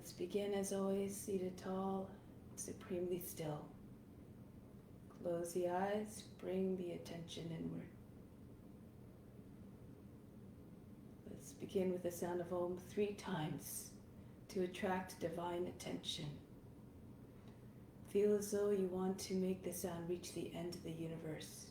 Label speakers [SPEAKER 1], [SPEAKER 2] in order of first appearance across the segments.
[SPEAKER 1] Let's begin as always, seated tall, supremely still. Close the eyes, bring the attention inward. Let's begin with the sound of Om 3 times to attract divine attention. Feel as though you want to make the sound reach the end of the universe.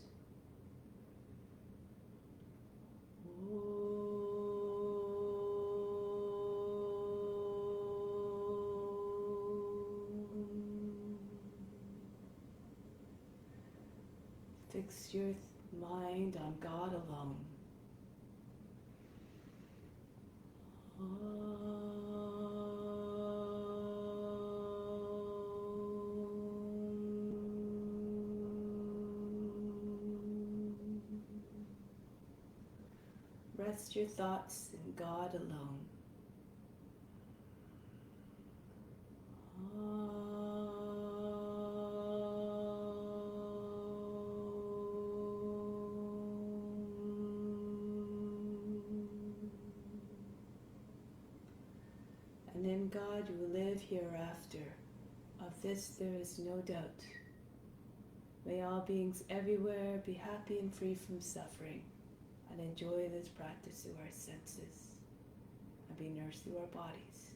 [SPEAKER 1] Fix your mind on God alone. Rest your thoughts in God alone. And in God you will live hereafter. Of this there is no doubt. May all beings everywhere be happy and free from suffering, and enjoy this practice through our senses, and be nourished through our bodies.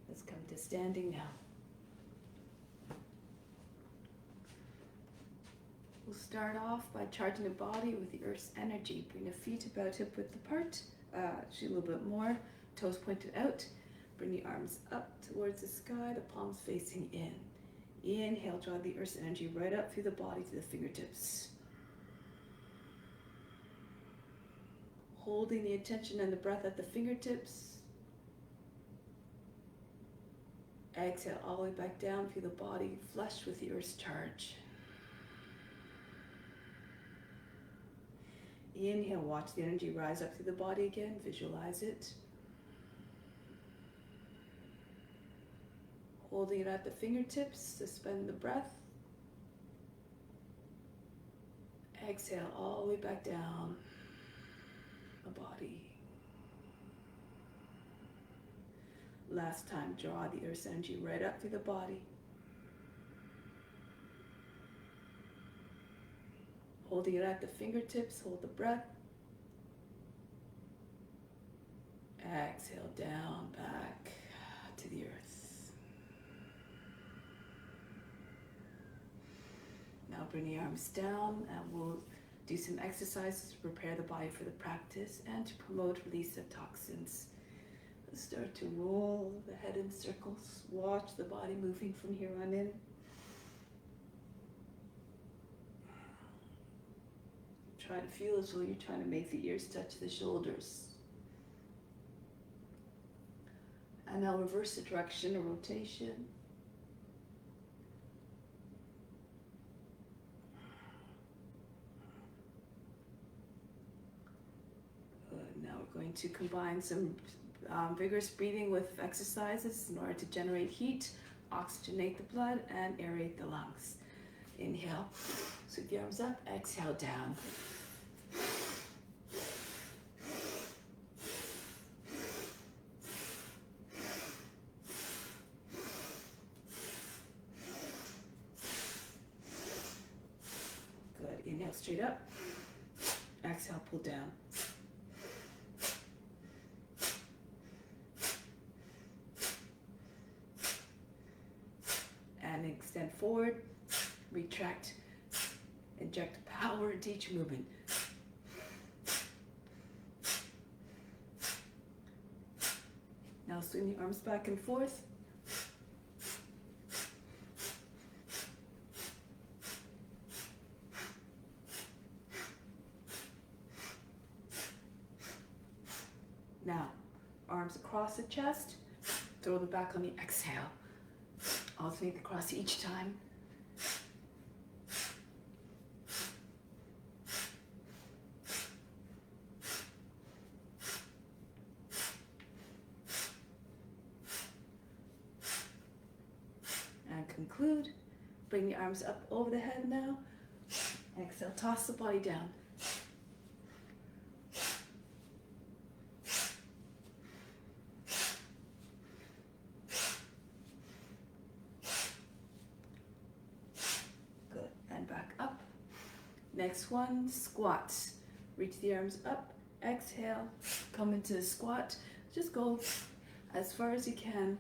[SPEAKER 1] Let's come to standing now. We'll start off by charging the body with the earth's energy. Bring the feet about hip width apart, actually a little bit more, toes pointed out. Bring the arms up towards the sky, the palms facing in. Inhale, draw the earth's energy right up through the body to the fingertips. Holding the attention and the breath at the fingertips. Exhale all the way back down through the body, flush with the earth's charge. Inhale, watch the energy rise up through the body again, visualize it. Holding it at the fingertips, suspend the breath. Exhale all the way back down the body. Last time, draw the earth's energy right up through the body. Holding it at the fingertips, hold the breath. Exhale down, back to the earth. Now bring the arms down and we'll do some exercises to prepare the body for the practice and to promote release of toxins. Let's start to roll the head in circles. Watch the body moving from here on in. Try to feel as though you're trying to make the ears touch the shoulders. And now reverse the direction or rotation. Now we're going to combine some vigorous breathing with exercises in order to generate heat, oxygenate the blood, and aerate the lungs. Inhale, sweep the arms up, exhale down. Good, inhale straight up, exhale pull down. And extend forward, retract, inject power into each movement. Now swing the arms back and forth. Now, arms across the chest, throw them back on the exhale. Alternate across each time. And conclude. Bring the arms up over the head now. Exhale, toss the body down. Next one, squats. Reach the arms up, exhale, come into the squat. Just go as far as you can.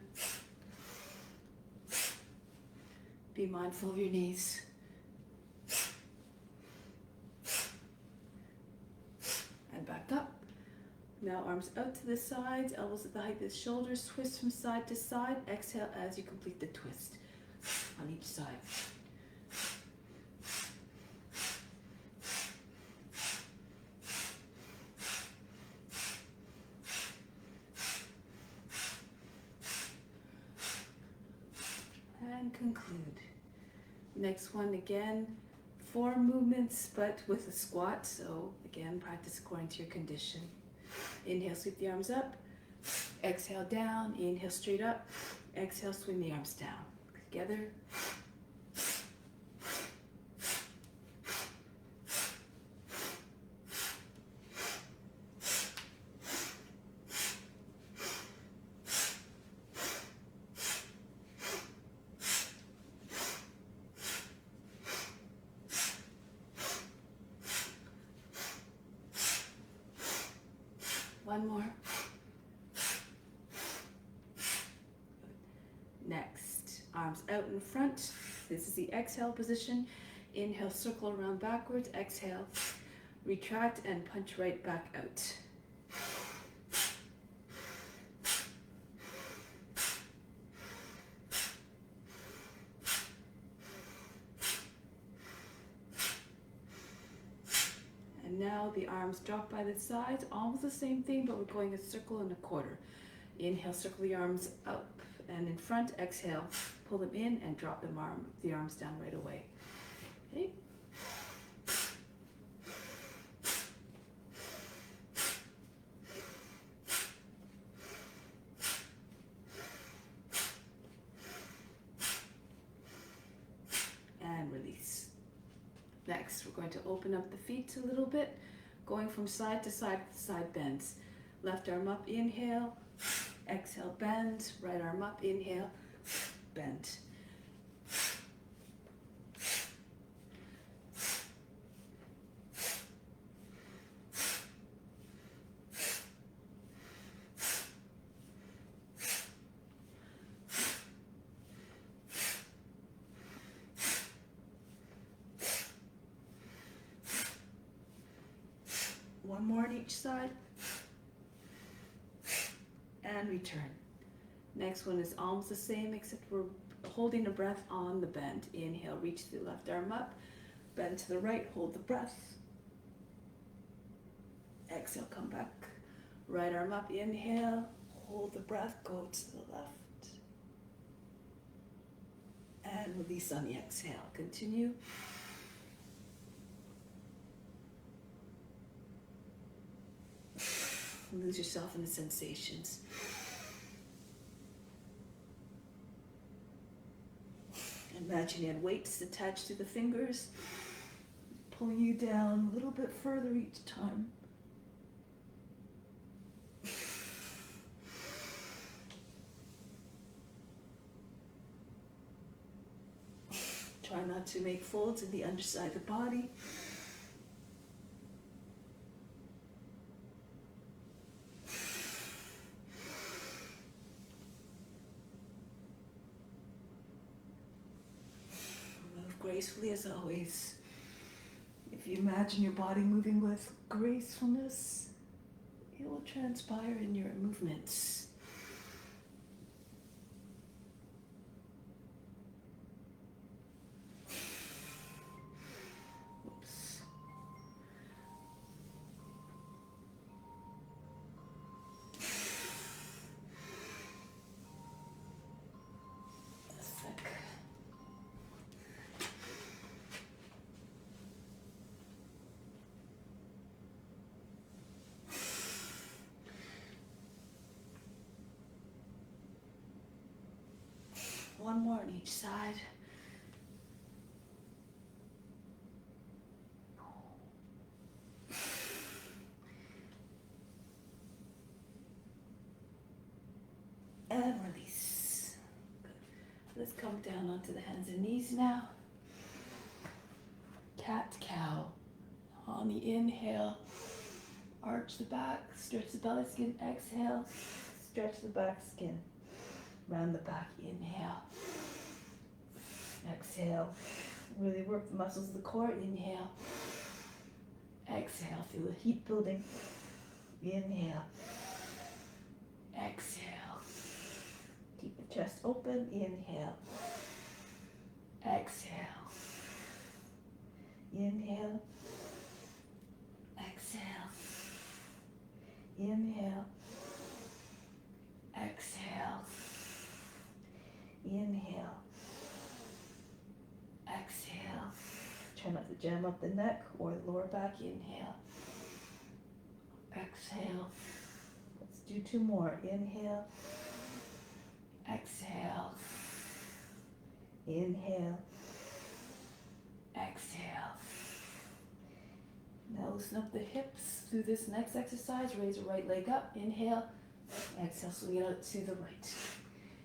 [SPEAKER 1] Be mindful of your knees. And back up. Now arms out to the sides, elbows at the height of the shoulders, twist from side to side. Exhale as you complete the twist on each side. And conclude. Next one again, 4 movements but with a squat, so again practice according to your condition. Inhale, sweep the arms up. Exhale, down. Inhale, straight up. Exhale, swing the arms down. Together. One more. Next, arms out in front. This is the exhale position. Inhale, circle around backwards. Exhale, retract and punch right back out. Now the arms drop by the sides, almost the same thing, but we're going a circle and a quarter. Inhale, circle the arms up and in front. Exhale, pull them in and drop the arms down right away. Okay. And release. Next, we're going to open up the feet a little bit, going from side to side with side bends. Left arm up, inhale, exhale, bend. Right arm up, inhale, bend. One more on each side. And return. Next one is almost the same, except we're holding a breath on the bend. Inhale, reach the left arm up. Bend to the right, hold the breath. Exhale, come back. Right arm up, inhale. Hold the breath, go to the left. And release on the exhale. Continue. Lose yourself in the sensations. Imagine you had weights attached to the fingers, pulling you down a little bit further each time. Try not to make folds in the underside of the body. Gracefully as always. If you imagine your body moving with gracefulness, it will transpire in your movements. Oops. One more on each side. And release. Good. Let's come down onto the hands and knees now. Cat, cow. On the inhale, arch the back, stretch the belly skin. Exhale, stretch the back skin. Round the back, inhale. Exhale, really work the muscles of the core. Inhale. Exhale, feel the heat building. Inhale. Exhale. Keep the chest open. Inhale. Exhale. Inhale. Exhale. Inhale. Exhale. Inhale. Exhale. Try not to jam up the neck or the lower back. Inhale. Exhale. Let's do 2 more. Inhale. Exhale. Inhale. Exhale. Now loosen up the hips through this next exercise. Raise the right leg up. Inhale. Exhale, swing it out to the right.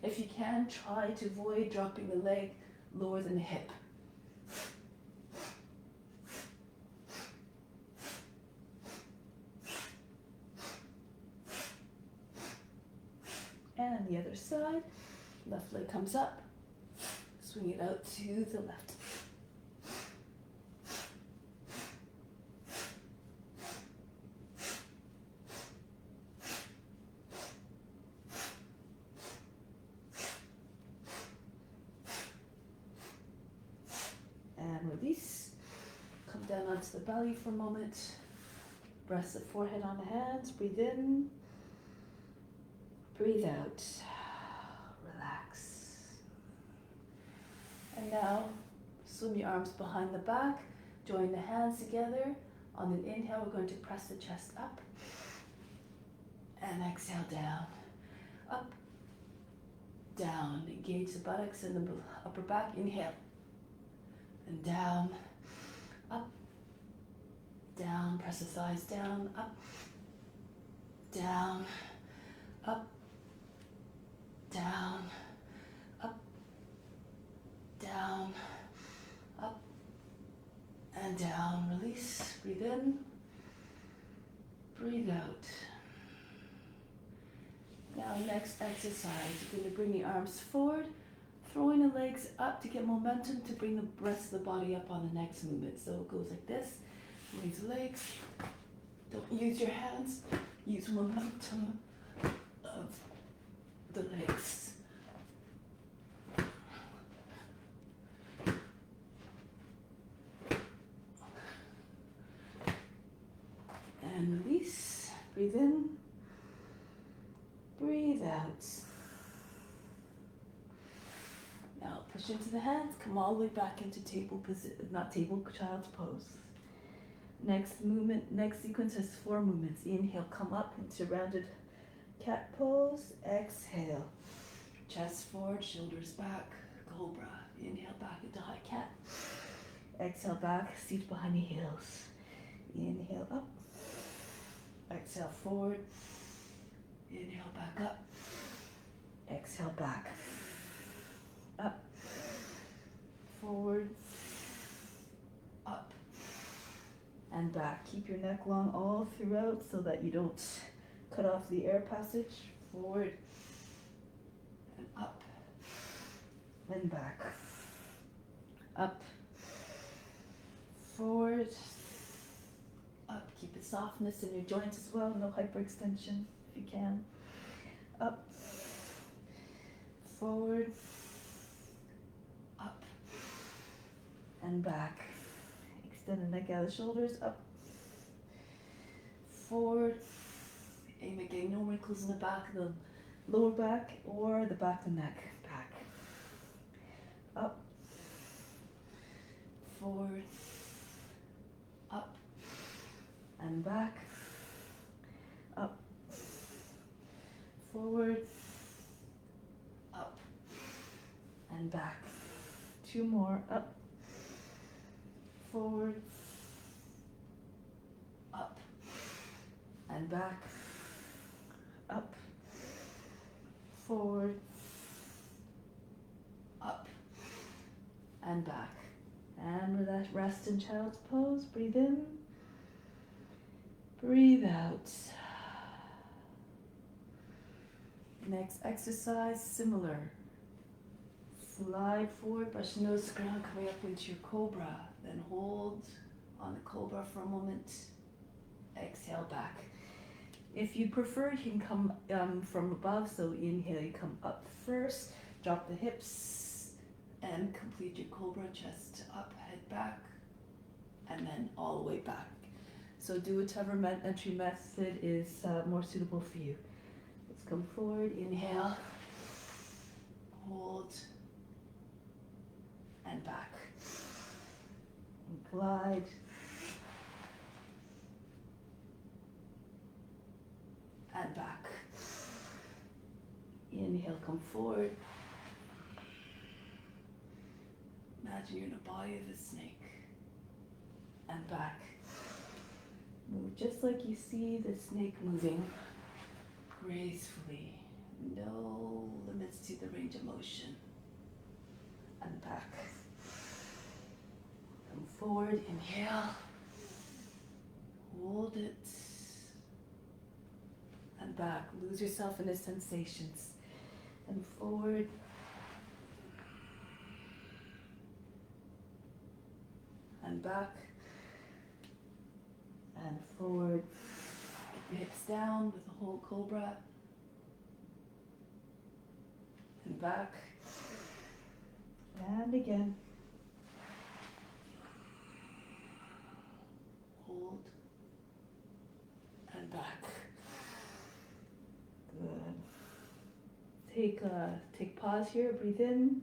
[SPEAKER 1] If you can, try to avoid dropping the leg lower than the hip. And the other side, left leg comes up, swing it out to the left. And release, come down onto the belly for a moment, rest the forehead on the hands, breathe in. Breathe out, relax. And now, swim your arms behind the back, join the hands together. On an inhale, we're going to press the chest up. And exhale down, up, down. Engage the buttocks and the upper back, inhale. And down, up, down. Press the thighs down, up, down, up, down, up, down, up, and down. Release, breathe in, breathe out. Now next exercise, you're going to bring the arms forward, throwing the legs up to get momentum to bring the rest of the body up on the next movement. So it goes like this, raise the legs, don't use your hands, use momentum of the legs. And release, breathe in, breathe out. Now push into the hands, come all the way back into table position, not table, child's pose. Next movement, next sequence has 4 movements. Inhale, come up into rounded cat pose. Exhale, chest forward, shoulders back, Cobra. Inhale, back into high cat. Exhale, back, seat behind the heels. Inhale, up. Exhale, forward. Inhale, back up. Exhale, back. Up. Forward. Up. And back. Keep your neck long all throughout so that you don't cut off the air passage. Forward and up and back. Up, forward, up. Keep a softness in your joints as well. No hyperextension if you can. Up, forward, up and back. Extend the neck out of the shoulders. Up, forward. Aim at getting no wrinkles in the back of the lower back or the back of the neck. Back. Up. Forward. Up. And back. Up. Forward. Up. And back. 2 more. Up. Forward. Up. And back. Up, forward, up, and back. And rest in child's pose. Breathe in, Breathe out. Next exercise, similar. Slide forward, brush your nose to the ground, coming up into your Cobra. Then hold on the Cobra for a moment. Exhale back. If you prefer, you can come from above. So inhale, you come up first. Drop the hips and complete your Cobra, chest up, head back, and then all the way back. So do whichever entry method is more suitable for you. Let's come forward, inhale, hold, and back. And glide. And back. Inhale, come forward. Imagine you're in the body of a snake. And back. Move just like you see the snake moving gracefully. No limits to the range of motion. And back. Come forward, inhale. Hold it. And back. Lose yourself in the sensations. And forward. And back. And forward. Get the hips down with the whole Cobra. And back. And again. Hold. And back. Good. Take pause here. Breathe in.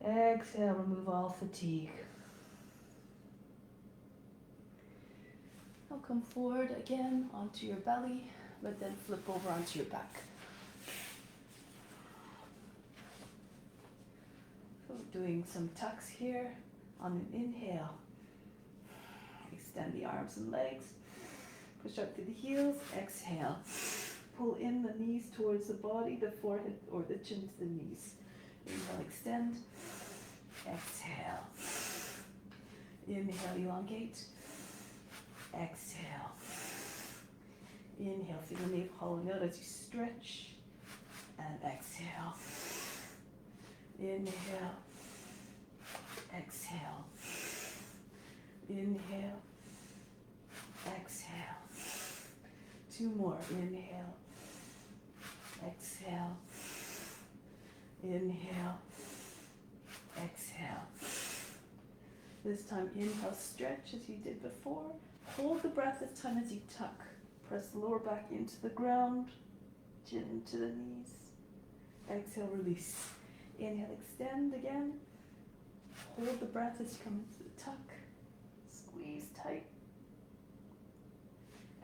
[SPEAKER 1] Exhale. Remove all fatigue. Now come forward again onto your belly, but then flip over onto your back. So doing some tucks here on an inhale. Extend the arms and legs. Push up to the heels. Exhale. Pull in the knees towards the body, the forehead or the chin to the knees. Inhale, extend. Exhale. Inhale, elongate. Exhale. Inhale, feel the navel hollowing out as you stretch. And exhale. Inhale. Exhale. Inhale. Exhale. Two more. Inhale. Exhale. Inhale. Exhale. This time, inhale, stretch as you did before. Hold the breath this time as you tuck. Press the lower back into the ground. Chin into the knees. Exhale, release. Inhale, extend again. Hold the breath as you come into the tuck. Squeeze tight.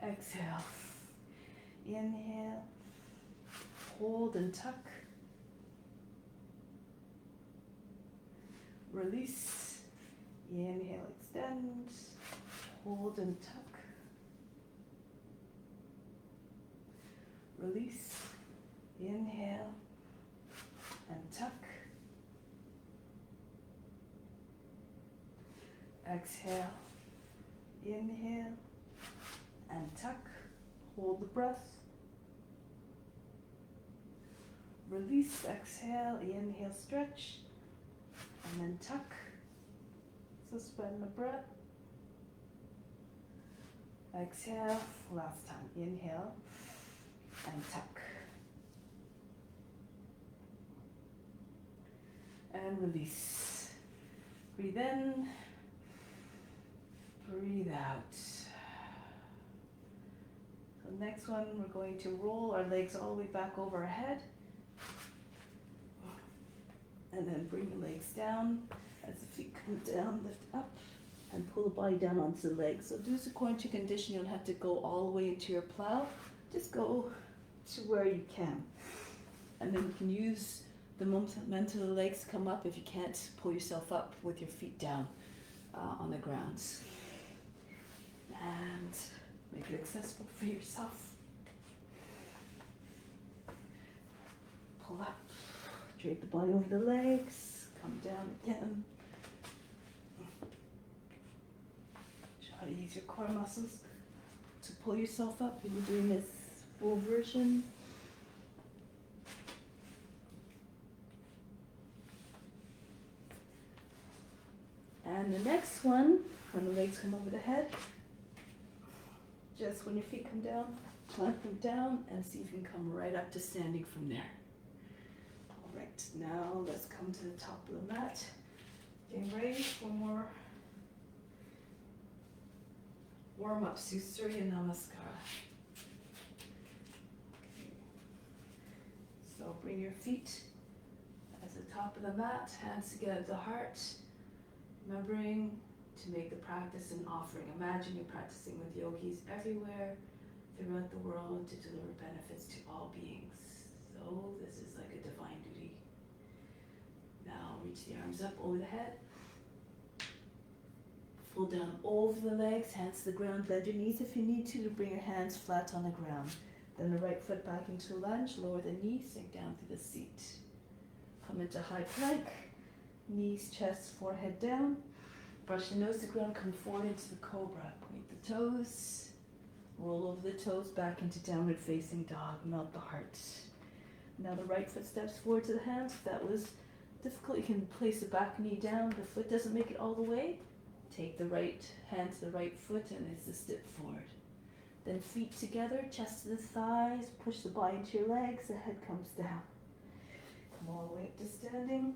[SPEAKER 1] Exhale. Inhale. Hold and tuck. Release. Inhale, extend. Hold and tuck. Release. Inhale and tuck. Exhale. Inhale and tuck. Hold the breath. Release. Exhale. Inhale, stretch. And then tuck. Suspend the breath. Exhale. Last time. Inhale and tuck. And release. Breathe in. Breathe out. So next one, we're going to roll our legs all the way back over our head. And then bring the legs down. As the feet come down, lift up, and pull the body down onto the legs. So do according to condition. You don't have to go all the way into your plow. Just go to where you can. And then you can use the momentum of the legs to come up if you can't pull yourself up with your feet down on the ground. And make it accessible for yourself. Pull up, drape the body over the legs, come down again. Try to use your core muscles. pull yourself up. You're doing this full version. And the next one, when the legs come over the head, just when your feet come down, plant them down and see if you can come right up to standing from there. All right, now let's come to the top of the mat. Getting ready for more warm-up, Surya Namaskara. Okay. So bring your feet as the top of the mat, hands together at the heart, remembering to make the practice an offering. Imagine you're practicing with yogis everywhere throughout the world to deliver benefits to all beings. So this is like a divine duty. Now reach the arms up over the head. Pull down over the legs, hands to the ground, bend your knees if you need to bring your hands flat on the ground. Then the right foot back into lunge, lower the knees, sink down through the seat. Come into high plank, knees, chest, forehead down. Brush the nose to the ground, come forward into the Cobra. Point the toes, roll over the toes back into downward facing dog, melt the heart. Now the right foot steps forward to the hands. If that was difficult, you can place the back knee down. The foot doesn't make it all the way. Take the right hand to the right foot and it's a step forward. Then feet together, chest to the thighs, push the body into your legs, the head comes down. Come all the way up to standing.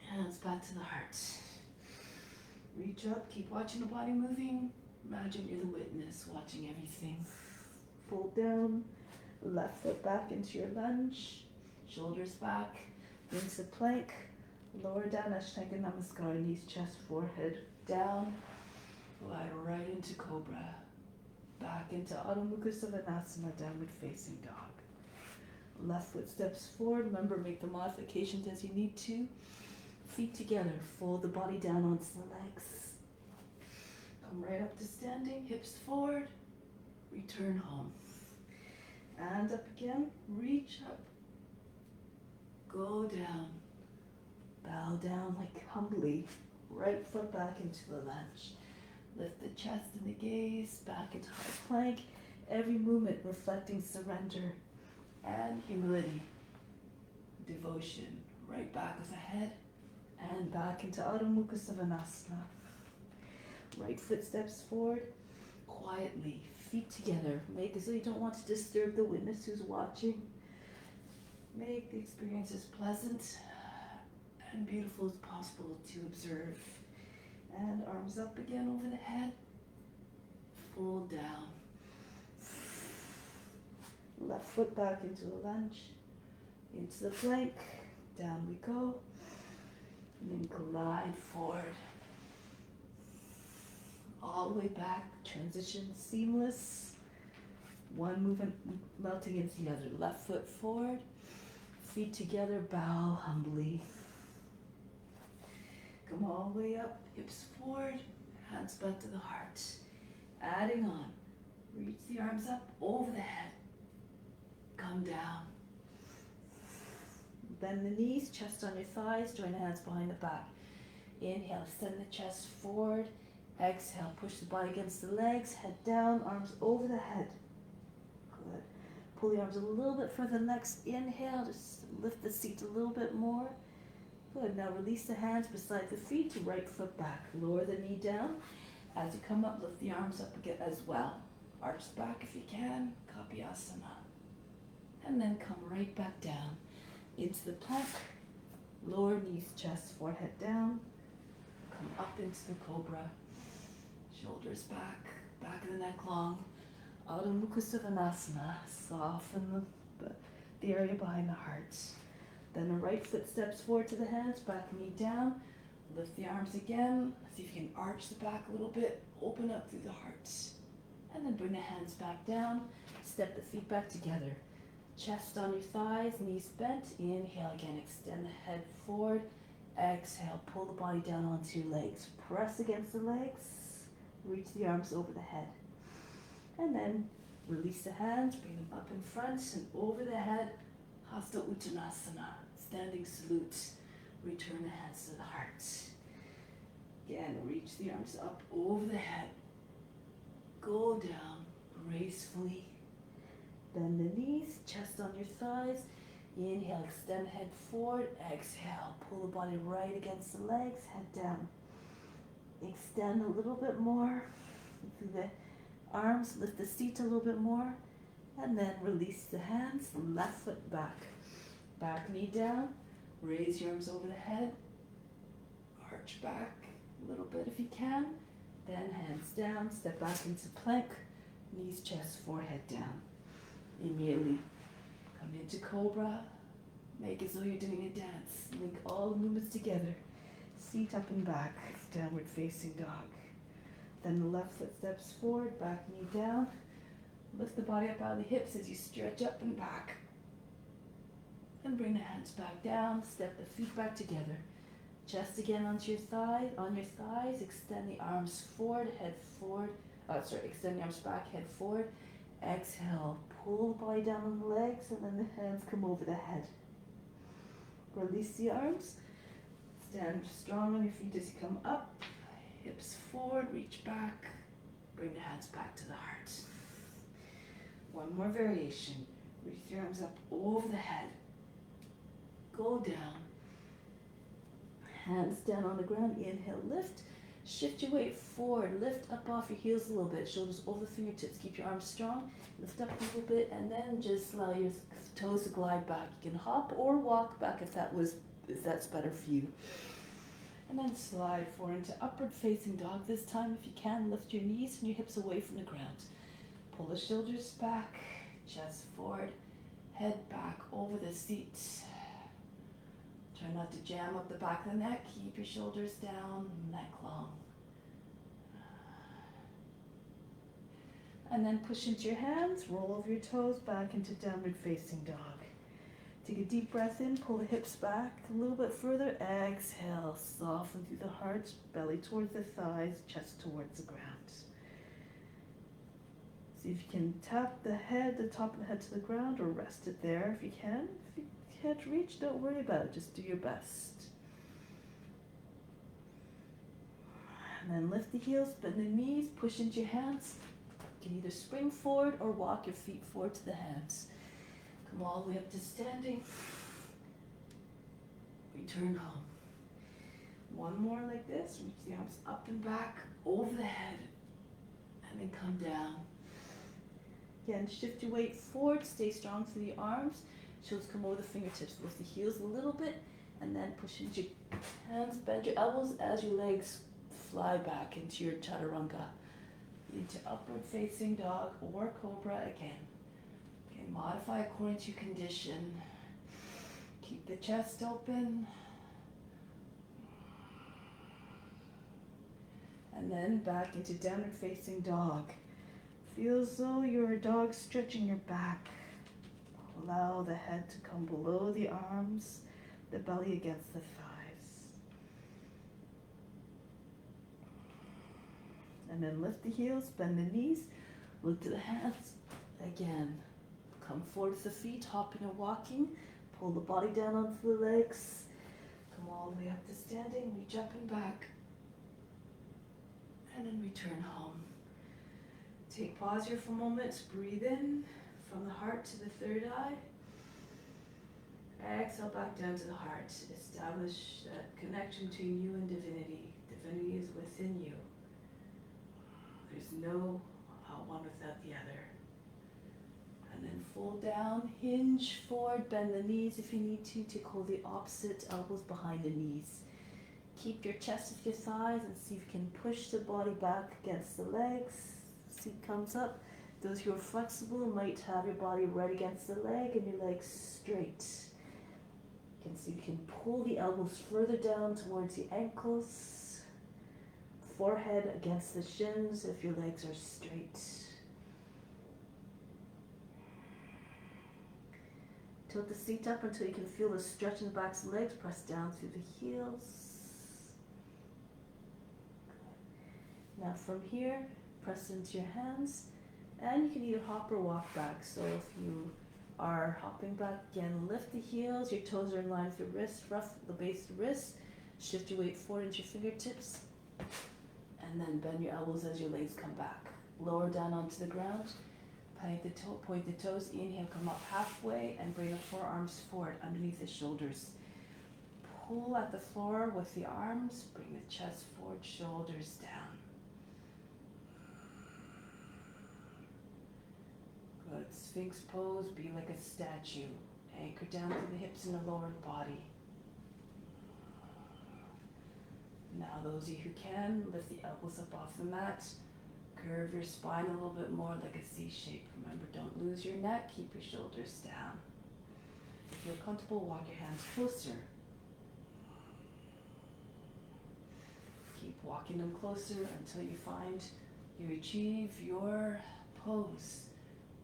[SPEAKER 1] Hands back to the heart. Reach up, keep watching the body moving. Imagine you're the witness, watching everything. Fold down, left foot back into your lunge, shoulders back, into plank. Lower down, Ashtanga Namaskara, knees, chest, forehead down. Glide right into Cobra. Back into Adho Mukha Savasana, downward facing dog. Left foot steps forward. Remember, make the modifications as you need to. Feet together, fold the body down onto the legs. Come right up to standing, hips forward. Return home. And up again, reach up. Go down. Bow down like humbly, right foot back into the lunge. Lift the chest and the gaze, back into high plank. Every movement reflecting surrender and humility, devotion. Right back of the head and back into Adho Mukha Savasana. Right foot steps forward, quietly, feet together. Make as though you don't want to disturb the witness who's watching. Make the experience as pleasant and beautiful as possible to observe. And arms up again over the head. Fold down. Left foot back into the lunge. Into the plank. Down we go. And then glide forward. All the way back. Transition seamless. One movement melting into the other. Left foot forward. Feet together. Bow humbly. Come all the way up, hips forward, hands back to the heart. Adding on, reach the arms up over the head. Come down. Bend the knees, chest on your thighs, join the hands behind the back. Inhale, send the chest forward. Exhale, push the body against the legs, head down, arms over the head. Good. Pull the arms a little bit further. Next inhale, just lift the seat a little bit more. Good, now release the hands beside the feet, right foot back. Lower the knee down. As you come up, lift the arms up again as well. Arch back if you can, Kapyasana. And then come right back down into the plank. Lower knees, chest, forehead down. Come up into the Cobra. Shoulders back, back of the neck long. Adho Mukha Savasana. Soften the area behind the heart. Then the right foot steps forward to the hands, back knee down. Lift the arms again. See if you can arch the back a little bit. Open up through the heart. And then bring the hands back down. Step the feet back together. Chest on your thighs, knees bent. Inhale again, extend the head forward. Exhale, pull the body down onto your legs. Press against the legs. Reach the arms over the head. And then release the hands, bring them up in front and over the head. Hasta Uttanasana, standing salute. Return the hands to the heart. Again, reach the arms up over the head. Go down gracefully. Bend the knees, chest on your thighs. Inhale, extend head forward. Exhale, pull the body right against the legs, head down. Extend a little bit more through the arms, lift the seat a little bit more, and then release the hands, left foot back. Back knee down, raise your arms over the head, arch back a little bit if you can, then hands down, step back into plank, knees, chest, forehead down. Immediately come into Cobra, make as though you're doing a dance, link all the movements together, seat up and back, downward facing dog. Then the left foot steps forward, back knee down, lift the body up out of the hips as you stretch up and back. And bring the hands back down, step the feet back together. Chest again onto your thighs, extend the arms forward, head forward. Extend the arms back, head forward. Exhale, pull the body down on the legs, and then the hands come over the head. Release the arms. Stand strong on your feet as you come up. Hips forward, reach back. Bring the hands back to the heart. One more variation. Reach your arms up over the head. Go down. Hands down on the ground. Inhale, lift. Shift your weight forward. Lift up off your heels a little bit. Shoulders over the fingertips. Keep your arms strong. Lift up a little bit, and then just allow your toes to glide back. You can hop or walk back if that's better for you. And then slide forward into upward facing dog. This time, if you can, lift your knees and your hips away from the ground. Pull the shoulders back, chest forward, head back over the seat. Try not to jam up the back of the neck. Keep your shoulders down, neck long. And then push into your hands, roll over your toes back into downward facing dog. Take a deep breath in, pull the hips back a little bit further. Exhale, soften through the heart, belly towards the thighs, chest towards the ground. See if you can tap the head, the top of the head to the ground, or rest it there if you can. If you can't reach, don't worry about it, just do your best. And then lift the heels, bend the knees, push into your hands. You can either spring forward or walk your feet forward to the hands. Come all the way up to standing. Return home. One more like this. Reach the arms up and back, over the head, and then come down. Again, shift your weight forward. Stay strong through the arms. Shoulders come over the fingertips. Lift the heels a little bit, and then push into your hands. Bend your elbows as your legs fly back into your chaturanga. Into upward facing dog or cobra again. Modify according to your condition. Keep the chest open. And then back into downward facing dog. Feel as though you're a dog stretching your back. Allow the head to come below the arms, the belly against the thighs. And then lift the heels, bend the knees, look to the hands again. Come forward to the feet, hopping or walking. Pull the body down onto the legs. Come all the way up to standing. Reach up and back. And then return home. Take pause here for a moment. Breathe in from the heart to the third eye. Exhale back down to the heart. Establish that connection between you and divinity. Divinity is within you. There's no one without the other. And then fold down, hinge forward, bend the knees if you need to. Take hold of the opposite elbows behind the knees. Keep your chest with your thighs and see if you can push the body back against the legs. Seat comes up. Those who are flexible might have your body right against the leg and your legs straight. You can see you can pull the elbows further down towards the ankles. Forehead against the shins if your legs are straight. Tilt the seat up until you can feel the stretch in the backs of the legs. Press down through the heels. Good. Now from here, press into your hands. And you can either hop or walk back. So if you are hopping back, again, lift the heels. Your toes are in line with your wrists, rough the base of the wrists. Shift your weight forward into your fingertips. And then bend your elbows as your legs come back. Lower down onto the ground. Point the toes. Inhale, come up halfway and bring the forearms forward underneath the shoulders. Pull at the floor with the arms. Bring the chest forward, shoulders down. Good. Sphinx pose. Be like a statue. Anchor down to the hips and the lower body. Now those of you who can, lift the elbows up off the mat. Curve your spine a little bit more like a C shape. Remember, don't lose your neck. Keep your shoulders down. If you're comfortable, walk your hands closer. Keep walking them closer until you find you achieve your pose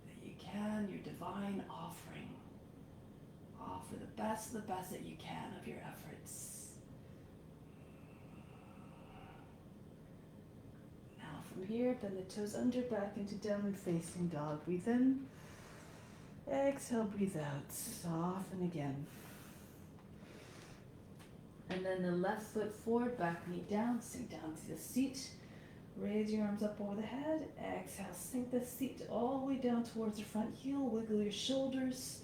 [SPEAKER 1] that you can, your divine offering. Offer the best that you can of your efforts. From here, bend the toes under, back into downward facing dog. Breathe in. Exhale, breathe out. Soften again. And then the left foot forward, back knee down. Sink down to the seat. Raise your arms up over the head. Exhale, sink the seat all the way down towards the front heel. Wiggle your shoulders.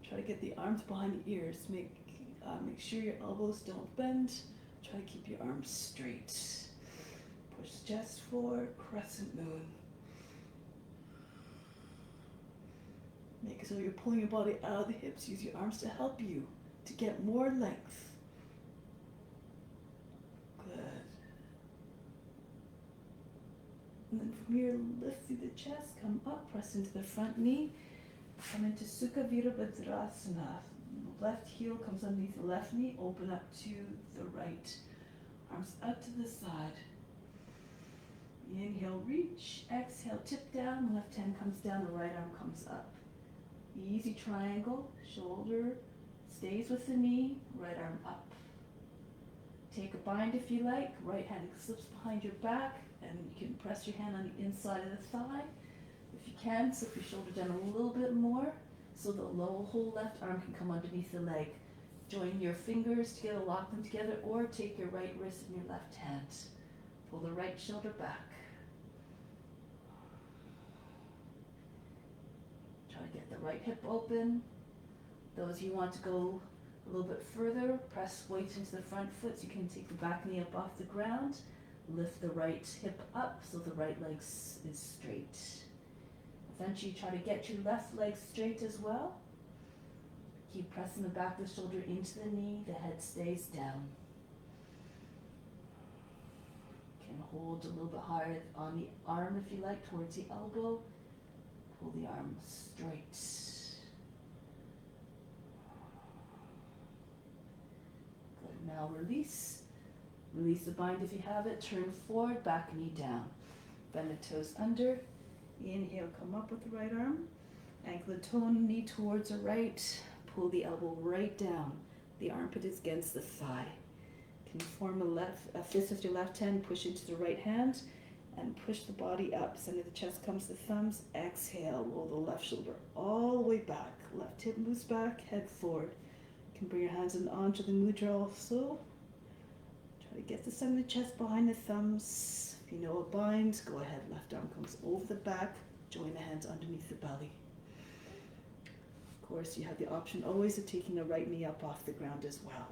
[SPEAKER 1] Try to get the arms behind the ears. Make sure your elbows don't bend. Try to keep your arms straight. Push chest forward, crescent moon. Make it so you're pulling your body out of the hips. Use your arms to help you to get more length. Good. And then from here, lift through the chest, come up, press into the front knee, come into Sukha Virabhadrasana. Left heel comes underneath the left knee, open up to the right. Arms up to the side. Inhale, reach. Exhale, tip down. Left hand comes down, the right arm comes up. Easy triangle. Shoulder stays with the knee, right arm up. Take a bind if you like. Right hand slips behind your back, and you can press your hand on the inside of the thigh. If you can, slip your shoulder down a little bit more so the whole left arm can come underneath the leg. Join your fingers together, lock them together, or take your right wrist in your left hand. Pull the right shoulder back. Try to get the right hip open. Those you want to go a little bit further, press weight into the front foot so you can take the back knee up off the ground. Lift the right hip up so the right leg is straight. Eventually try to get your left leg straight as well. Keep pressing the back of the shoulder into the knee, the head stays down. Can hold a little bit higher on the arm if you like, towards the elbow. Pull the arm straight. Good, now release. Release the bind if you have it, turn forward, back knee down. Bend the toes under. Inhale, come up with the right arm. Ankle the toe and knee towards the right. Pull the elbow right down. The armpit is against the thigh. Can form a fist with your left hand, push into the right hand, and push the body up. Center of the chest comes to the thumbs. Exhale, roll the left shoulder all the way back. Left hip moves back, head forward. You can bring your hands in onto the mudra also. Try to get the center of the chest behind the thumbs. If you know a bind, go ahead. Left arm comes over the back. Join the hands underneath the belly. Of course, you have the option always of taking the right knee up off the ground as well.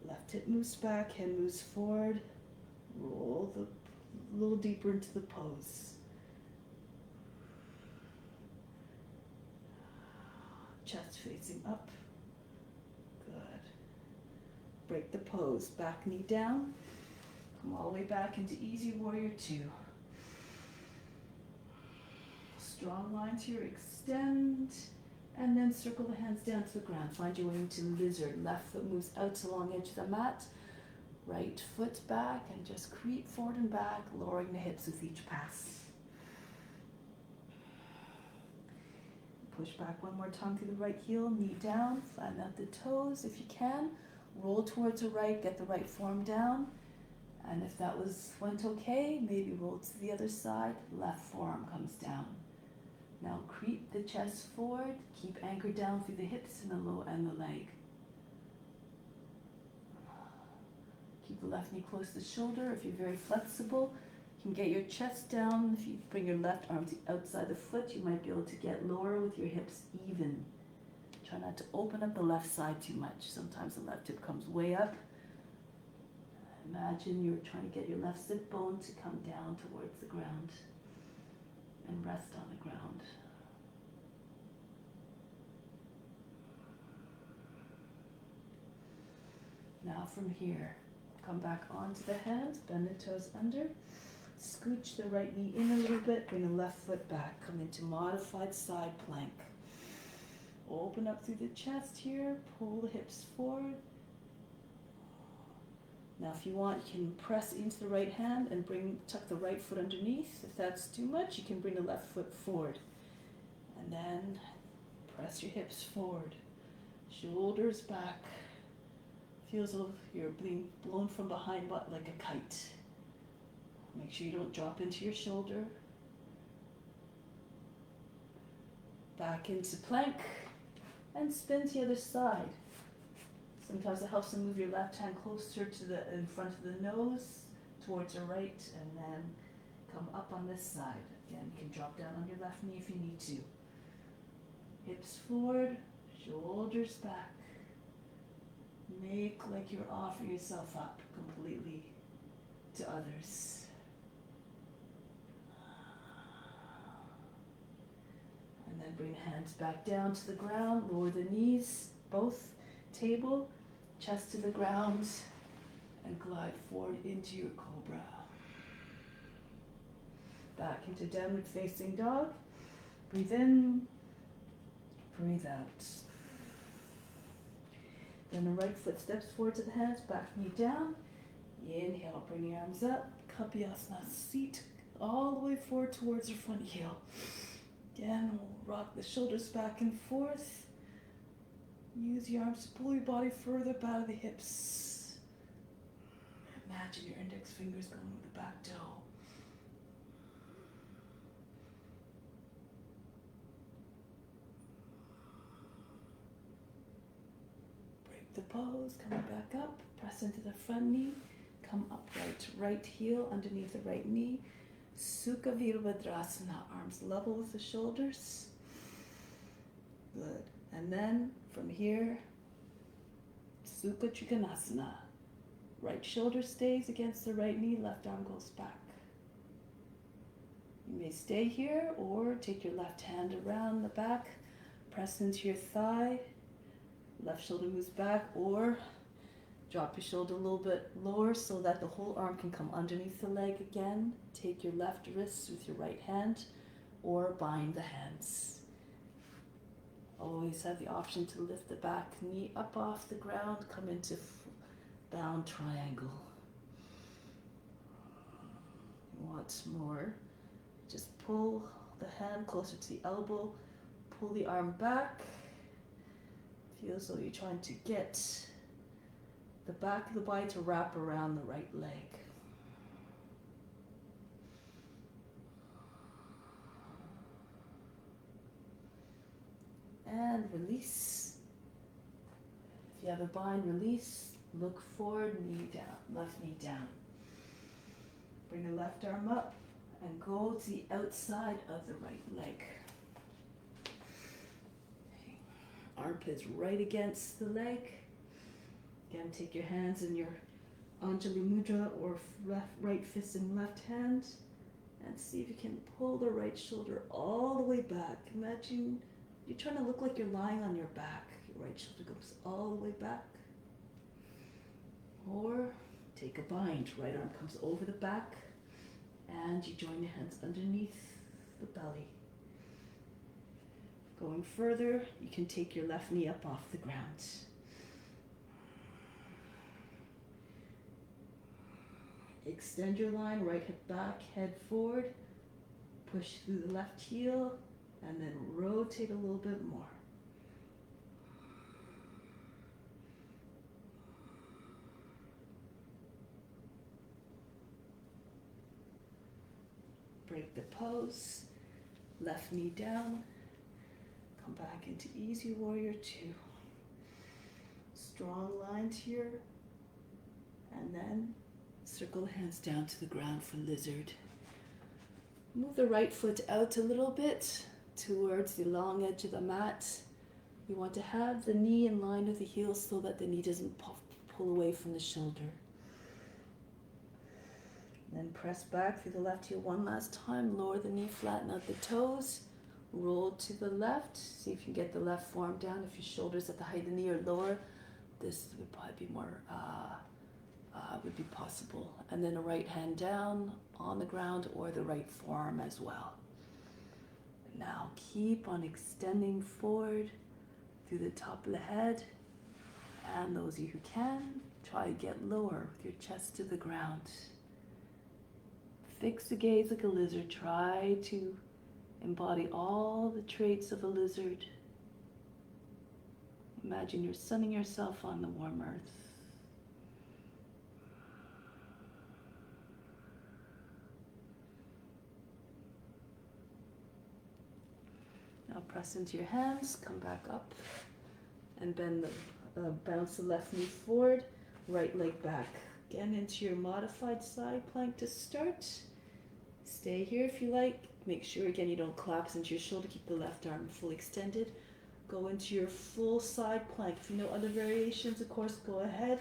[SPEAKER 1] Left hip moves back, head moves forward. Roll a little deeper into the pose. Chest facing up. Good. Break the pose. Back knee down. Come all the way back into Easy Warrior 2. Strong lines here. Extend. And then circle the hands down to the ground. Find your way into lizard. Left foot moves out to the long edge of the mat. Right foot back and just creep forward and back, lowering the hips with each pass. Push back one more time through the right heel, knee down, flatten out the toes if you can. Roll towards the right, get the right form down. And if that went okay, maybe roll to the other side, left forearm comes down. Now creep the chest forward, keep anchored down through the hips and the low and the leg. Keep the left knee close to the shoulder. If you're very flexible, You can get your chest down. If you bring your left arm to the outside the foot, you might be able to get lower with your hips even. Try not to open up the left side too much. Sometimes the left hip comes way up. Imagine you're trying to get your left sit bone to come down towards the ground and rest on the ground. Now from here, come back onto the hands, bend the toes under, scooch the right knee in a little bit, bring the left foot back, come into modified side plank. Open up through the chest here, pull the hips forward. Now if you want, you can press into the right hand and tuck the right foot underneath. If that's too much, you can bring the left foot forward. And then press your hips forward, shoulders back. Feels as if you're being blown from behind but like a kite. Make sure you don't drop into your shoulder. Back into plank and spin to the other side. Sometimes it helps to move your left hand closer to in front of the nose, towards your right, and then come up on this side. Again, you can drop down on your left knee if you need to. Hips forward, shoulders back. Make like you're offering yourself up completely to others. And then bring hands back down to the ground, lower the knees, both table, chest to the ground, and glide forward into your Cobra. Back into downward facing dog. Breathe in, breathe out. Then the right foot steps forward to the hands, back knee down. Inhale, bring your arms up, Kapyasana, seat all the way forward towards your front heel. Again, we'll rock the shoulders back and forth. Use your arms to pull your body further back to the hips. Imagine your index fingers going with the back toe. Break the pose, coming back up, press into the front knee, come upright, right heel underneath the right knee. Sukha Virabhadrasana, arms level with the shoulders. Good. And then from here, Sukha Trikonasana. Right shoulder stays against the right knee, left arm goes back. You may stay here or take your left hand around the back, press into your thigh, left shoulder moves back, or drop your shoulder a little bit lower so that the whole arm can come underneath the leg again. Take your left wrist with your right hand or bind the hands. Always have the option to lift the back knee up off the ground, come into bound triangle. Once more, just pull the hand closer to the elbow, pull the arm back. Feel as though you're trying to get the back of the body to wrap around the right leg. And release. If you have a bind, release. Look forward, knee down, left knee down. Bring the left arm up and go to the outside of the right leg. Armpits right against the leg. Again, take your hands in your Anjali Mudra or right fist in left hand and see if you can pull the right shoulder all the way back. Imagine you're trying to look like you're lying on your back. Your right shoulder goes all the way back. Or take a bind. Right arm comes over the back and you join your hands underneath the belly. Going further, you can take your left knee up off the ground. Extend your line, right hip back, head forward, push through the left heel, and then rotate a little bit more. Break the pose, left knee down, come back into Easy Warrior 2. Strong lines here, and then circle the hands down to the ground for lizard. Move the right foot out a little bit towards the long edge of the mat. You want to have the knee in line with the heel so that the knee doesn't pull away from the shoulder. Then press back through the left heel one last time. Lower the knee, flatten out the toes. Roll to the left. See if you can get the left forearm down. If your shoulder's at the height of the knee or lower, this would probably be more, would be possible. And then a right hand down on the ground or the right forearm as well. Now keep on extending forward through the top of the head. And those of you who can, try to get lower with your chest to the ground. Fix the gaze like a lizard. Try to embody all the traits of a lizard. Imagine you're sunning yourself on the warm earth. Now press into your hands, come back up, and bend bounce the left knee forward, right leg back. Again into your modified side plank to start. Stay here if you like. Make sure again you don't collapse into your shoulder. Keep the left arm fully extended. Go into your full side plank. If you know other variations, of course, go ahead.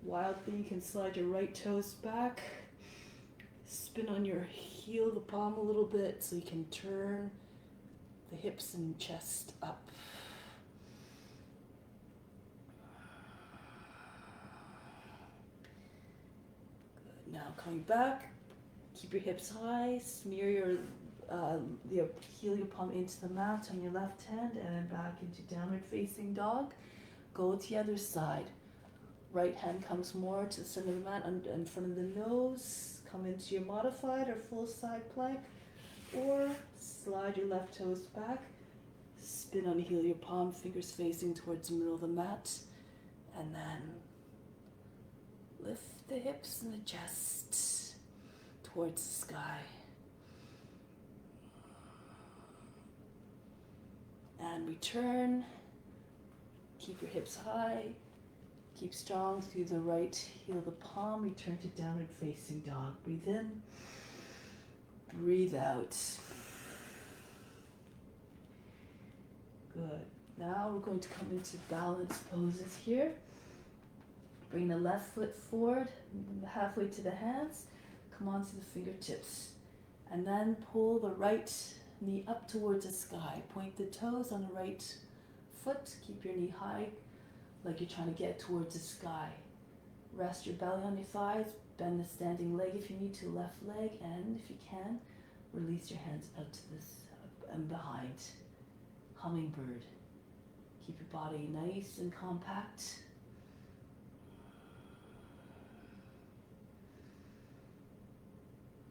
[SPEAKER 1] Wildly, you can slide your right toes back. Spin on your heel, the palm a little bit so you can turn the hips and chest up. Good. Now coming back, keep your hips high, smear your heel, your palm into the mat on your left hand and then back into downward facing dog. Go to the other side. Right hand comes more to the center of the mat in front of the nose. Come into your modified or full side plank. Or slide your left toes back. Spin on the heel of your palm, fingers facing towards the middle of the mat. And then lift the hips and the chest towards the sky. And return. Keep your hips high. Keep strong through the right heel of the palm. Return to downward facing dog. Breathe in. Breathe out. Good. Now we're going to come into balance poses here. Bring the left foot forward, halfway to the hands. Come onto the fingertips. And then pull the right knee up towards the sky. Point the toes on the right foot. Keep your knee high, like you're trying to get towards the sky. Rest your belly on your thighs. Bend the standing leg if you need to, left leg, and if you can, release your hands out to this and behind. Hummingbird. Keep your body nice and compact.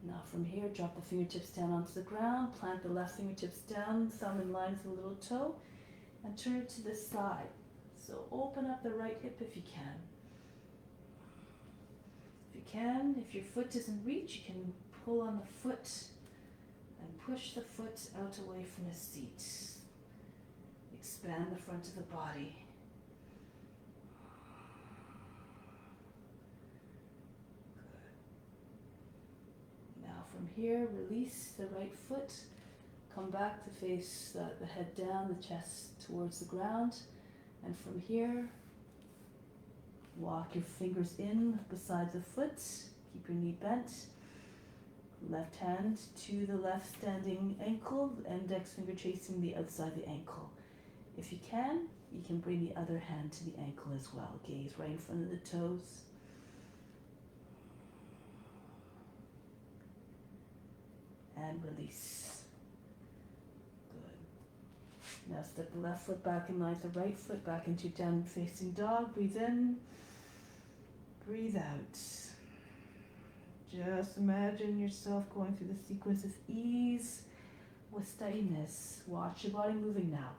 [SPEAKER 1] Now from here, drop the fingertips down onto the ground, plant the left fingertips down, thumb in line with the little toe, and turn it to the side. So open up the right hip if you can. If your foot doesn't reach, you can pull on the foot and push the foot out away from the seat. Expand the front of the body. Good. Now from here, release the right foot. Come back to face the head down, the chest towards the ground. And from here, walk your fingers in beside the foot. Keep your knee bent. Left hand to the left standing ankle, index finger chasing the outside of the ankle. If you can bring the other hand to the ankle as well. Gaze right in front of the toes. And release. Good. Now step the left foot back in line with the right foot back into downward facing dog. Breathe in. Breathe out. Just imagine yourself going through the sequence with ease, with steadiness. Watch your body moving now.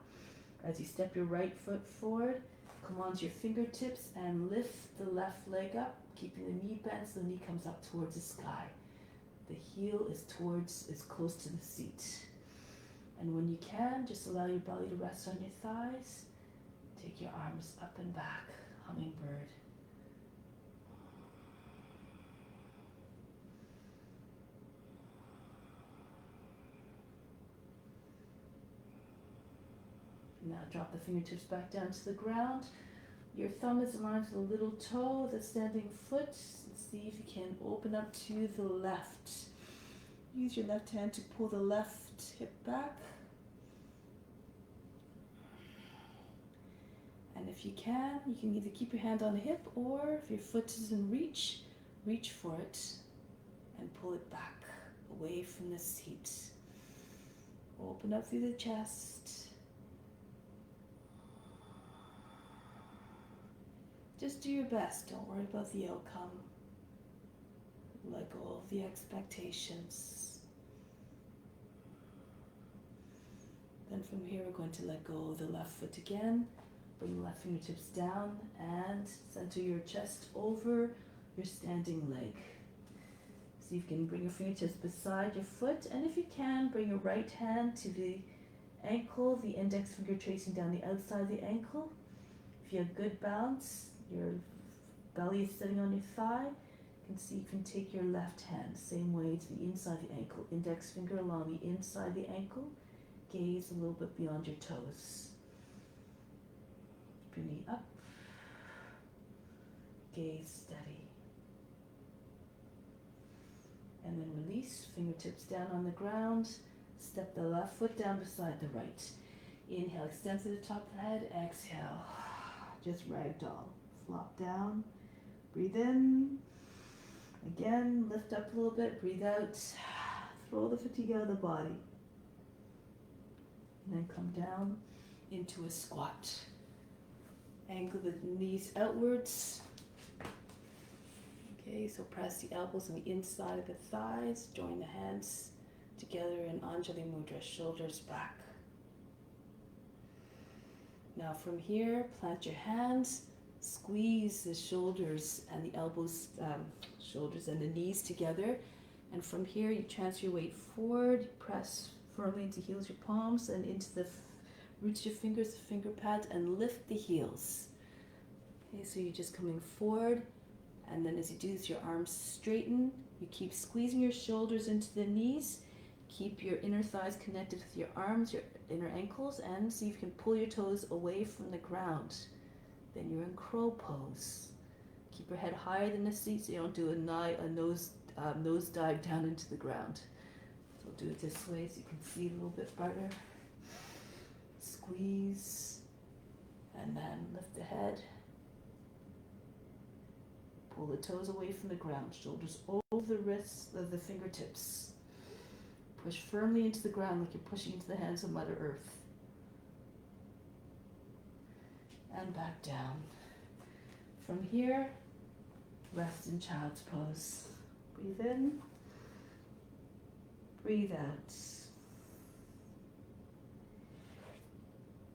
[SPEAKER 1] As you step your right foot forward, come onto your fingertips and lift the left leg up, keeping the knee bent so the knee comes up towards the sky. The heel is close to the seat. And when you can, just allow your belly to rest on your thighs. Take your arms up and back, hummingbird. drop the fingertips back down to the ground. Your thumb is aligned to the little toe of the standing foot. See if you can open up to the left. Use your left hand to pull the left hip back. And if you can either keep your hand on the hip, or if your foot is in reach, reach for it and pull it back away from the seat. Open up through the chest. Just do your best. Don't worry about the outcome. Let go of the expectations. Then from here, we're going to let go of the left foot again. Bring the left fingertips down and center your chest over your standing leg. So you can bring your fingertips beside your foot, and if you can, bring your right hand to the ankle, the index finger tracing down the outside of the ankle. If you have good balance, your belly is sitting on your thigh, you can see you can take your left hand, same way to the inside of the ankle, index finger along the inside of the ankle, gaze a little bit beyond your toes. Keep your knee up, gaze steady. And then release, fingertips down on the ground, step the left foot down beside the right. Inhale, extend to the top of the head, exhale, just ragdoll. Flop down, breathe in, again, lift up a little bit, breathe out, throw the fatigue out of the body. And then come down into a squat. Angle the knees outwards. Okay, so press the elbows on the inside of the thighs, join the hands together in Anjali Mudra, shoulders back. Now from here, plant your hands, squeeze the shoulders and the elbows, shoulders and the knees together. And from here, you transfer your weight forward, press firmly into heels, your palms, and into the roots of your fingers, the finger pads, and lift the heels. Okay, so you're just coming forward. And then as you do this, your arms straighten. You keep squeezing your shoulders into the knees. Keep your inner thighs connected with your arms, your inner ankles, and see if you can pull your toes away from the ground. Then you're in crow pose. Keep your head higher than the seat so you don't do a nose dive down into the ground. So do it this way so you can see a little bit better. Squeeze, and then lift the head. Pull the toes away from the ground, shoulders over the wrists of the fingertips. Push firmly into the ground like you're pushing into the hands of Mother Earth. And back down. From here, rest in child's pose. Breathe in, breathe out.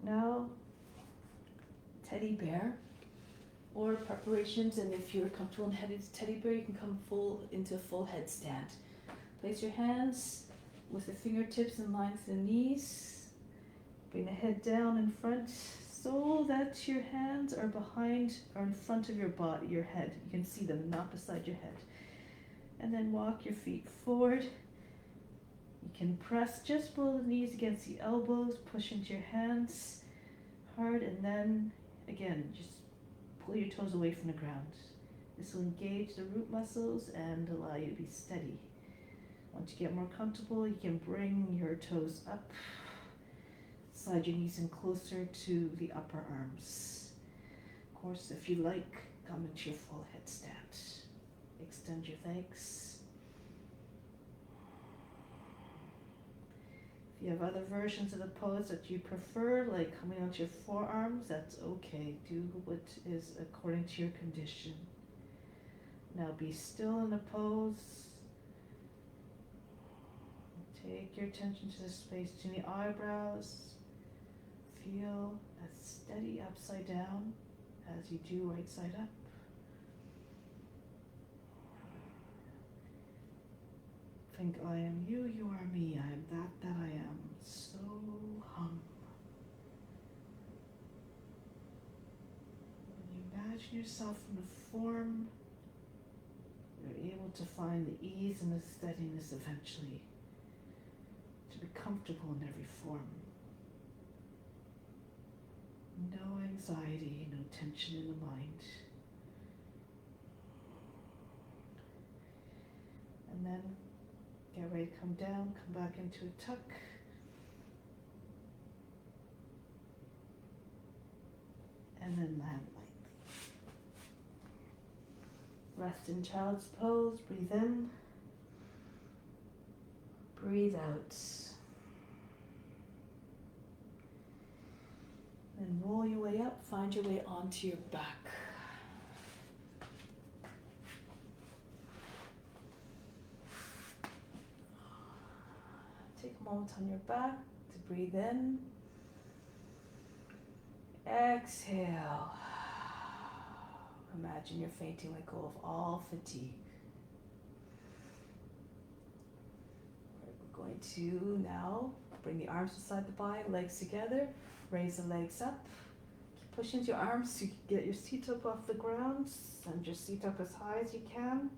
[SPEAKER 1] Now, teddy bear. Or preparations, and if you're comfortable in headed teddy bear, you can come into a full headstand. Place your hands with the fingertips in line with the knees. Bring the head down in front so that your hands are behind or in front of your body, your head. You can see them, not beside your head. And then walk your feet forward. You can press just below the knees against the elbows, push into your hands hard, and then again, just pull your toes away from the ground. This will engage the root muscles and allow you to be steady. Once you get more comfortable, you can bring your toes up, slide your knees in closer to the upper arms. Of course, if you like, come into your full headstand. Extend your legs. If you have other versions of the pose that you prefer, like coming onto your forearms, that's okay. Do what is according to your condition. Now be still in the pose. Take your attention to the space between the eyebrows. Feel that steady upside down as you do right side up. Think I am you, you are me, I am that I am. So hum. When you imagine yourself in a form, you're able to find the ease and the steadiness eventually to be comfortable in every form.
[SPEAKER 2] anxiety, no tension in the mind. And then get ready to come down, come back into a tuck. And then land lightly. Rest in child's pose, breathe in, breathe out. Then roll your way up, find your way onto your back. Take a moment on your back to breathe in. Exhale. Imagine you're fainting, let go of all fatigue. We're going to now bring the arms beside the body, legs together, raise the legs up. Keep pushing into your arms so you can get your seat up off the ground. Send your seat up as high as you can.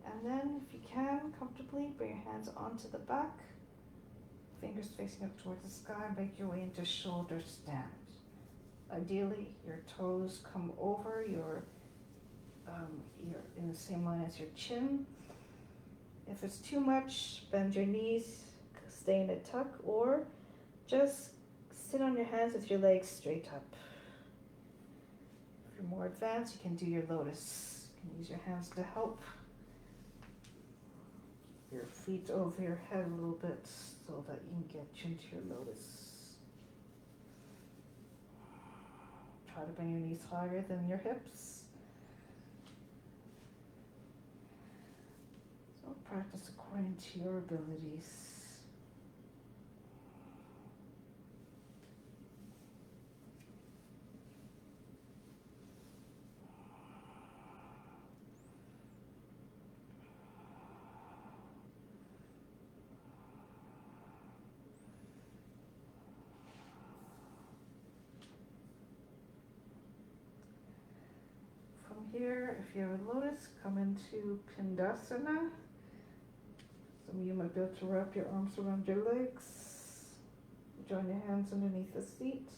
[SPEAKER 2] And then, if you can, comfortably, bring your hands onto the back. Fingers facing up towards the sky, make your way into shoulder stand. Ideally, your toes come over you're in the same line as your chin. If it's too much, bend your knees, stay in a tuck, or just sit on your hands with your legs straight up. If you're more advanced, you can do your lotus. You can use your hands to help. Keep your feet over your head a little bit so that you can get into your lotus. Try to bring your knees higher than your hips. So practice according to your abilities. Here, if you have a lotus, come into Pandasana. Some of you might be able to wrap your arms around your legs. Join your hands underneath the seat.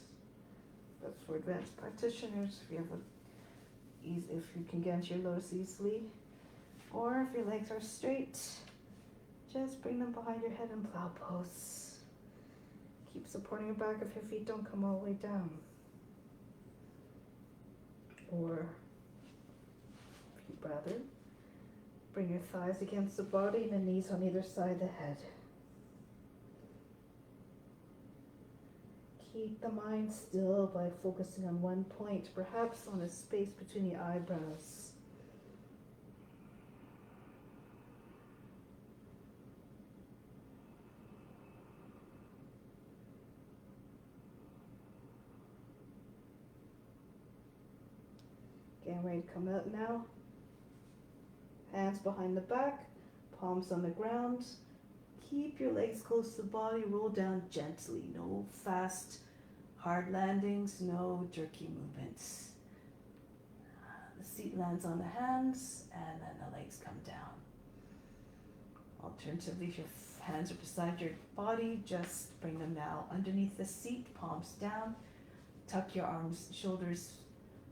[SPEAKER 2] That's for advanced practitioners. If you can get into your lotus easily, or if your legs are straight, just bring them behind your head in plow pose. Keep supporting your back if your feet don't come all the way down. Or rather, bring your thighs against the body and the knees on either side of the head. Keep the mind still by focusing on one point, perhaps on a space between the eyebrows. Getting ready to come out now. Hands behind the back, palms on the ground. Keep your legs close to the body, roll down gently. No fast, hard landings, no jerky movements. The seat lands on the hands, and then the legs come down. Alternatively, if your hands are beside your body, just bring them now underneath the seat, palms down. Tuck your arms, shoulders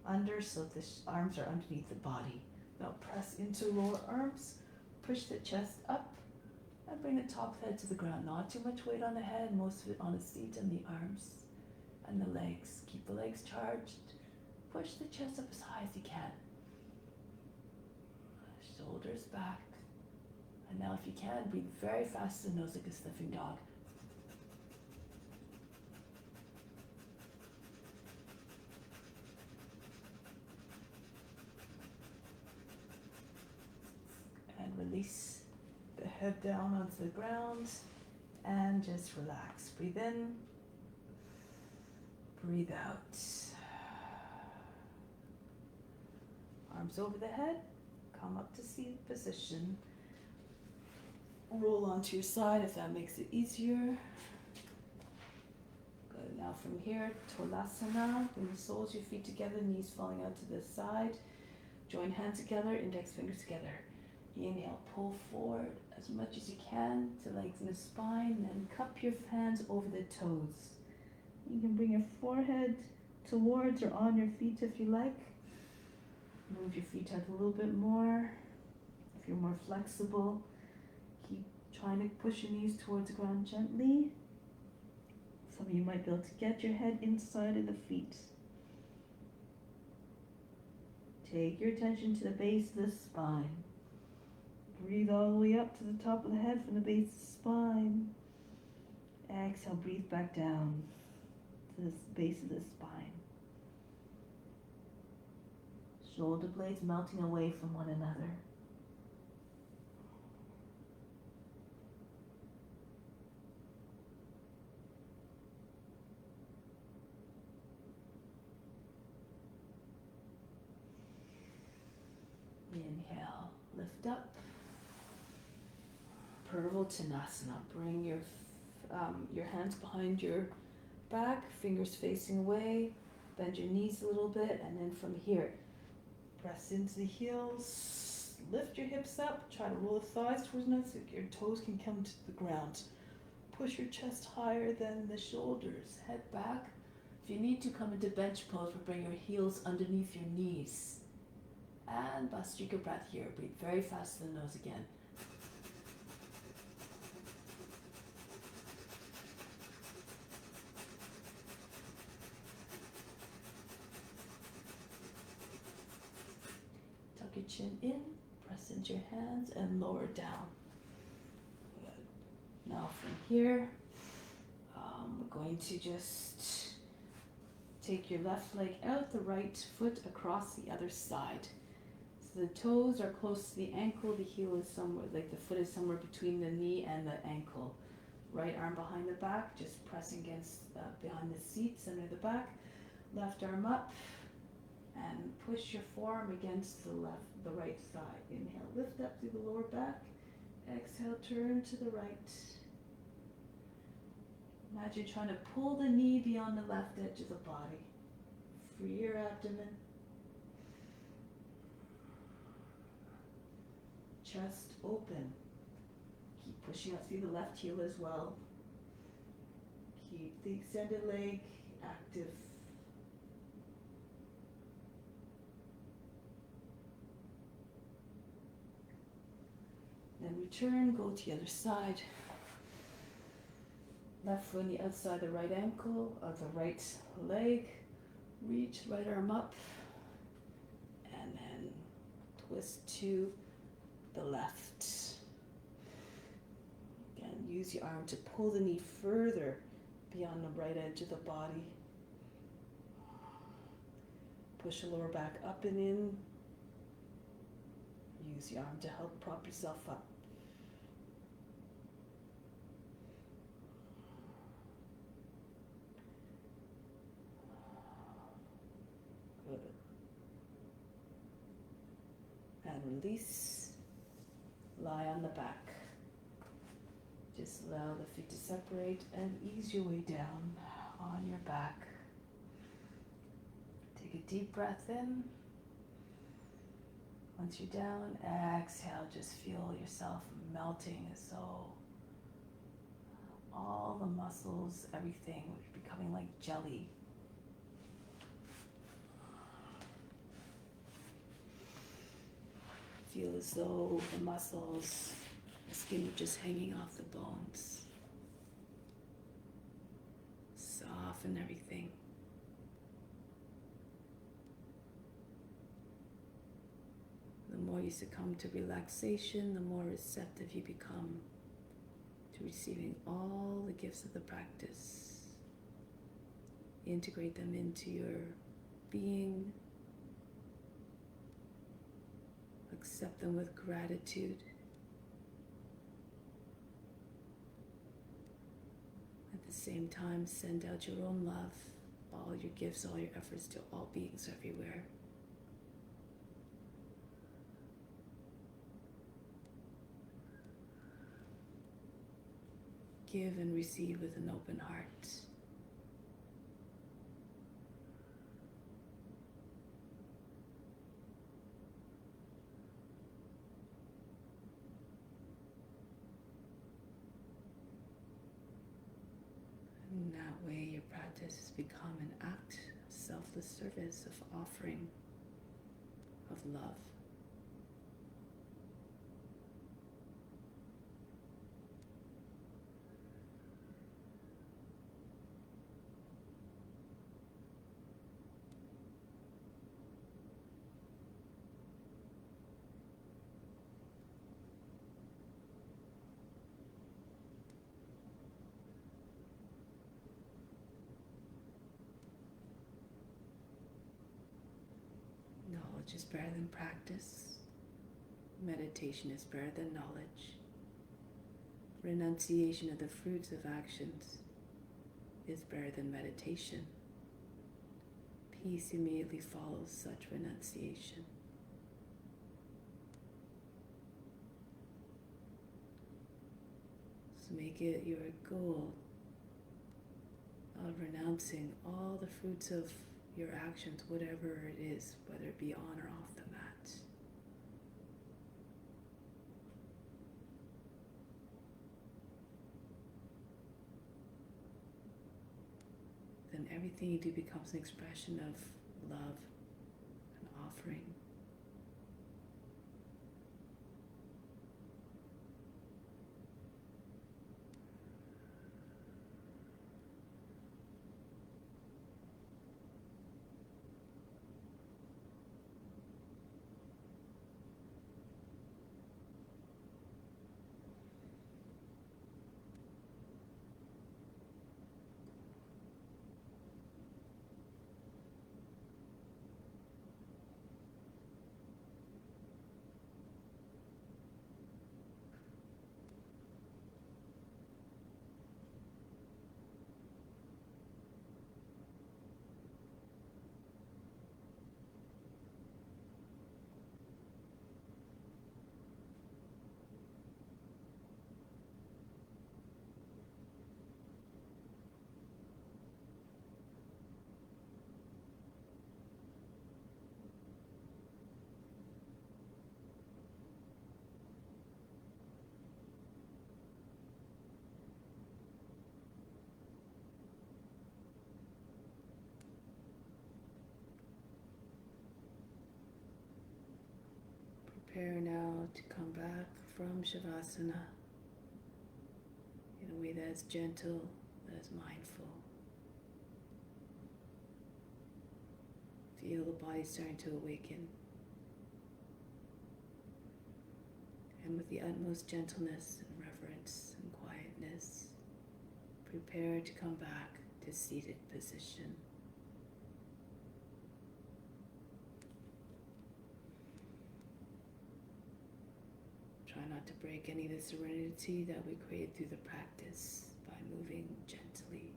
[SPEAKER 2] under so the arms are underneath the body. Now press into lower arms, push the chest up, and bring the top of the head to the ground. Not too much weight on the head, most of it on the seat and the arms and the legs. Keep the legs charged. Push the chest up as high as you can. Shoulders back. And now if you can, breathe very fast in the nose like a sniffing dog. Release the head down onto the ground and just relax. Breathe in, breathe out. Arms over the head, come up to seated position. Roll onto your side if that makes it easier. Good. Now from here, Tolasana. Bring the soles of your feet together, knees falling out to the side. Join hands together, index fingers together. Inhale, pull forward as much as you can to legs and the spine, then cup your hands over the toes. You can bring your forehead
[SPEAKER 1] towards or on your feet if you like. Move your feet out a little bit more. If you're more flexible, keep trying to push your knees towards the ground gently. Some of you might be able to get your head inside of the feet. Take your attention to the base of the spine. Breathe all the way up to the top of the head from the base of the spine. Exhale, breathe back down to the base of the spine. Shoulder blades melting away from one another. Inhale, lift up. Purvottanasana. Bring your hands behind your back, fingers facing away. Bend your knees a little bit, and then from here, press into the heels. Lift your hips up. Try to roll the thighs towards the so your toes can come to the ground. Push your chest higher than the shoulders. Head back. If you need to, come into bench pose, but bring your heels underneath your knees. And Bhastrika breath here. Breathe very fast through the nose again. Tuck your chin in, press into your hands, and lower down. Good. Now from here, we're going to just take your left leg out, the right foot across the other side. So the toes are close to the ankle, the heel is somewhere, like the foot is somewhere between the knee and the ankle. Right arm behind the back, just pressing against behind the seat, center of the back. Left arm up, and push your forearm against the right thigh. Inhale, lift up through the lower back. Exhale, turn to the right. Imagine trying to pull the knee beyond the left edge of the body. Free your abdomen. Chest open. Keep pushing up through the left heel as well. Keep the extended leg active. Then return, go to the other side. Left foot on the outside of the right ankle, of the right leg. Reach, right arm up. And then twist to the left. Again, use your arm to pull the knee further beyond the right edge of the body. Push the lower back up and in. Use your arm to help prop yourself up. Good. And release. Lie on the back. Just allow the feet to separate and ease your way down on your back. Take a deep breath in. Once you're down, exhale, just feel yourself melting as though all the muscles, everything is becoming like jelly. Feel as though the muscles, the skin are just hanging off the bones. Soften everything. The more you succumb to relaxation, the more receptive you become to receiving all the gifts of the practice. Integrate them into your being. Accept them with gratitude. At the same time, send out your own love, all your gifts, all your efforts to all beings everywhere. Give and receive with an open heart. In that way, your practice has become an act of self selfless service of offering, of love. Knowledge is better than practice. Meditation is better than knowledge. Renunciation of the fruits of actions is better than meditation. Peace immediately follows such renunciation. So make it your goal of renouncing all the fruits of your actions, whatever it is, whether it be on or off the mat. Then everything you do becomes an expression of love and offering. Prepare now to come back from Shavasana in a way that is gentle, that is mindful. Feel the body starting to awaken. And with the utmost gentleness and reverence and quietness, prepare to come back to seated position. Try not to break any of the serenity that we create through the practice by moving gently.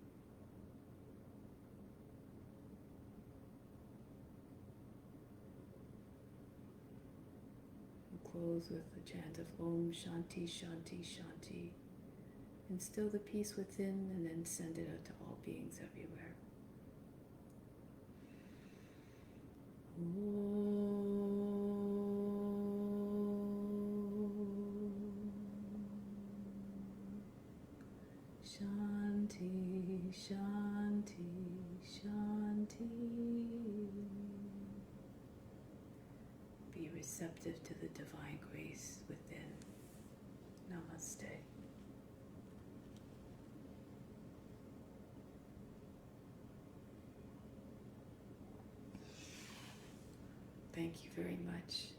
[SPEAKER 1] We'll close with the chant of Om Shanti Shanti Shanti. Instill the peace within and then send it out to all beings everywhere. Shanti, Shanti, Shanti. Be receptive to the divine grace within. Namaste. Thank you very much.